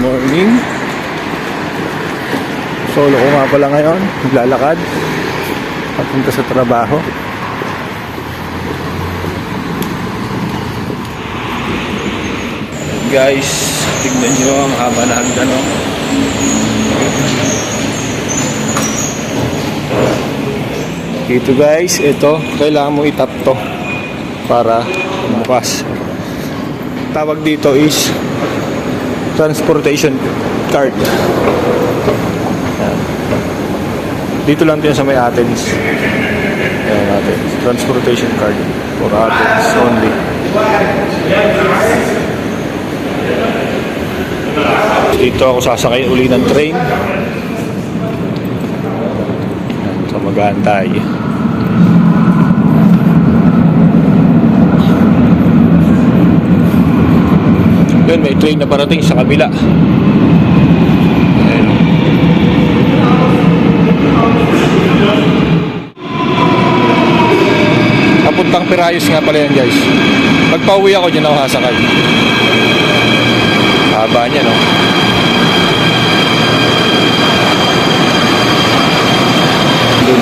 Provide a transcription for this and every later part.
morning. Solo ko nga pala ngayon, naglalakad papunta sa trabaho. Guys, tignan nyo ang haba na hagdan, no? Dito guys, ito kailangan mo itap to para bukas. Tawag dito is transportation card. Yan. Dito lang din sa may Athens. Yan, Athens. Transportation card for Athens only. Dito ako sasakay uli ng train. Yan, so mag-aantay. Yun, may train na parating sa kabila. Ayan. Papuntang Pirayos nga pala yan guys. Pagpa-uwi ako dyan ako sasakay. Haba niya, no? Dun.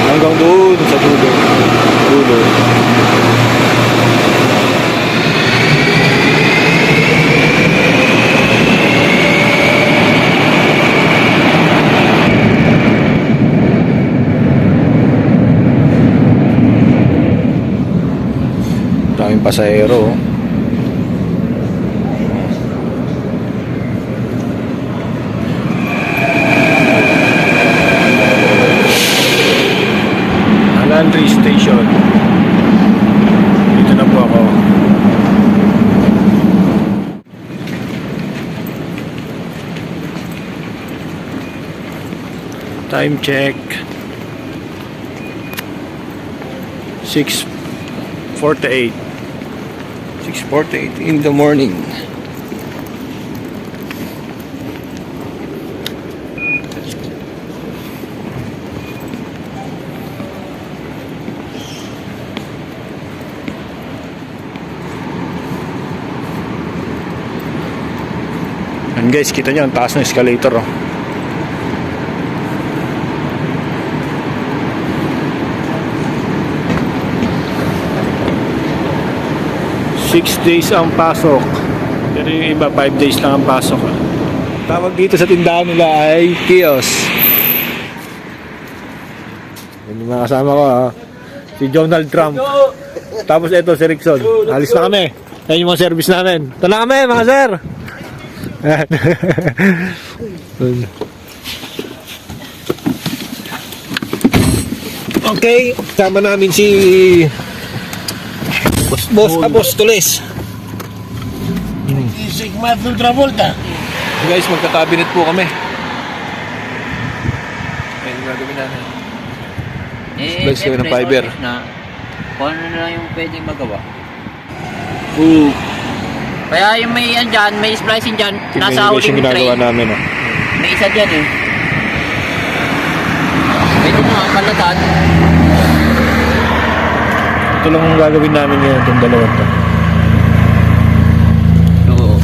Hanggang doon sa dulo. Dulo. Daming pasahero. Laundry station. Dito na po ako. Time check 6:48 in the morning. And guys, kita nyo ang taas ng escalator, oh. Six days ang pasok. Pero yung iba 5 days lang ang pasok, oh. Tawag dito sa tindahan nila ay kiosk. Yung mga kasama ko, oh. Si Donald Trump. Tapos ito si Rickson. Alis na kami. Yan yung mga service namin. Ito na kami mga sir. Okay, sama namin si Boss Apostoles. Sigma Travolta. Guys, magka-cabinet po kami. Ayun yung gagawin namin. Splice kami ng fiber. Kung ano na yung pwedeng magawa. Kaya yung may yan dyan, may splicing dyan, nasa huling yung ginagawa tray. namin, oh. May isa dyan eh. Pwede mo ang kalatan. Ito lang ang gagawin namin ngayon, itong dalawang to. Oo.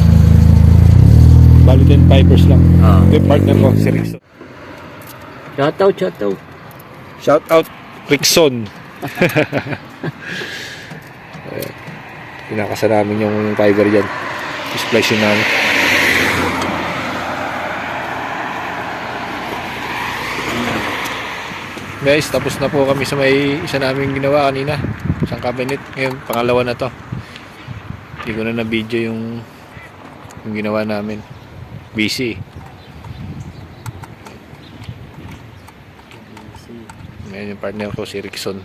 Bali 10 fibers lang. Ah. Yung partner ko, si Rickson. Shoutout. Shout out, Rickson. Pinakasa namin yung fiber dyan. Splice yun namin. Guys, tapos na po kami sa may isa namin ginawa kanina. Isang cabinet. Ngayon, pangalawa na to. Hindi ko na na-video yung ginawa namin. Busy. Ngayon yung partner ko, si Rickson.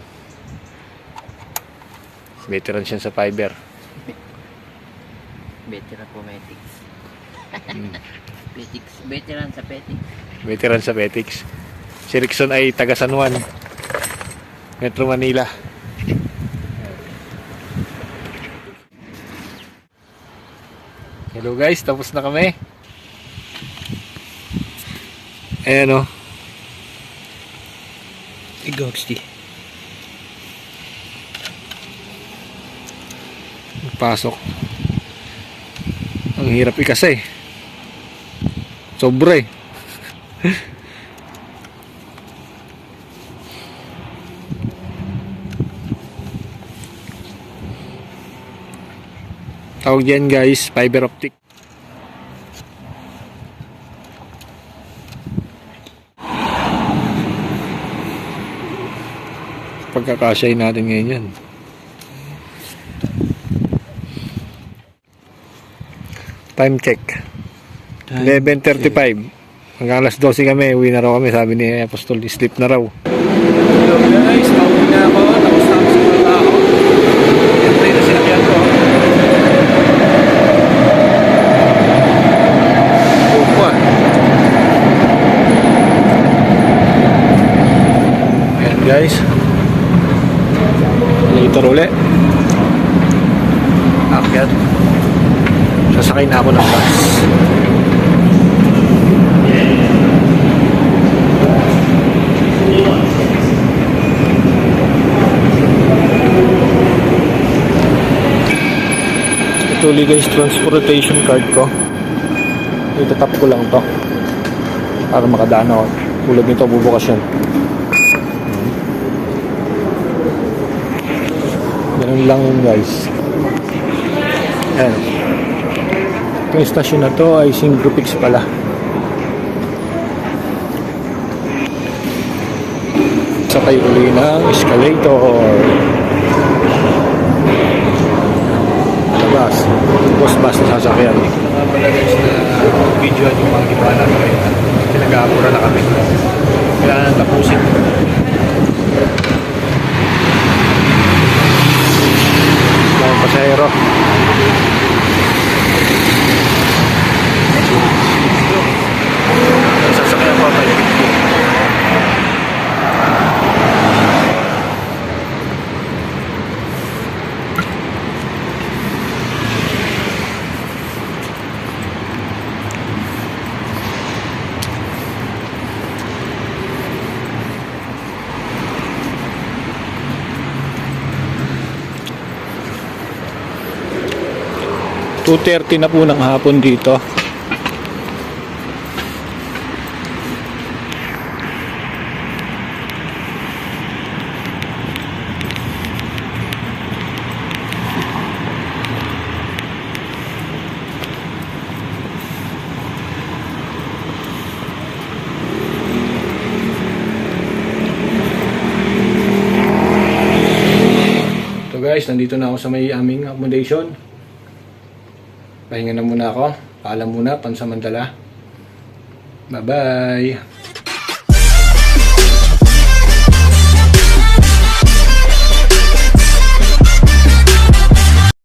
Veteran siya sa fiber. Veteran po Petics. Petics. Veteran sa Petics. Veteran sa Petics. Si Rickson ay taga San Juan, Metro Manila. Hello guys, tapos na kami. Ayan, oh. Igoxty. Pasok. Ang hirap ikasay. Sobra eh. Tawag dyan guys, fiber optic. Pagkakasyahin natin ngayon yan. Time check. 11:35. Hanggang alas 12 kami, uwi na raw kami. Sabi ni Apostol, sleep na raw. Hello guys, pauwi na ako. Tapos na sa mga tao. Ito yung sinakyan ko. Opa. Ayan guys. Later uli. Akyat. Sasakay na ako ng bus. Ito ulit guys, transportation card ko. Itatap ko lang to para makadaan ako. Tulad nito, bubukas yan. Ganun lang yun guys. Ayan. Yung stasyon na to ay Synchropix pala. Sakay uli ng escalator. Labas. Bus na sasakyan. Pala guys na video yung mga ginawa natin ngayon. Pinag-aapura na kami. Kailangan tapusin. Mga pasahero. Sasakyan ko tayo. (2:30) na po ng hapon dito. So guys, nandito na ako sa may aming accommodation. Pahinga na muna ako. Paalam muna, pansamantala. Bye-bye.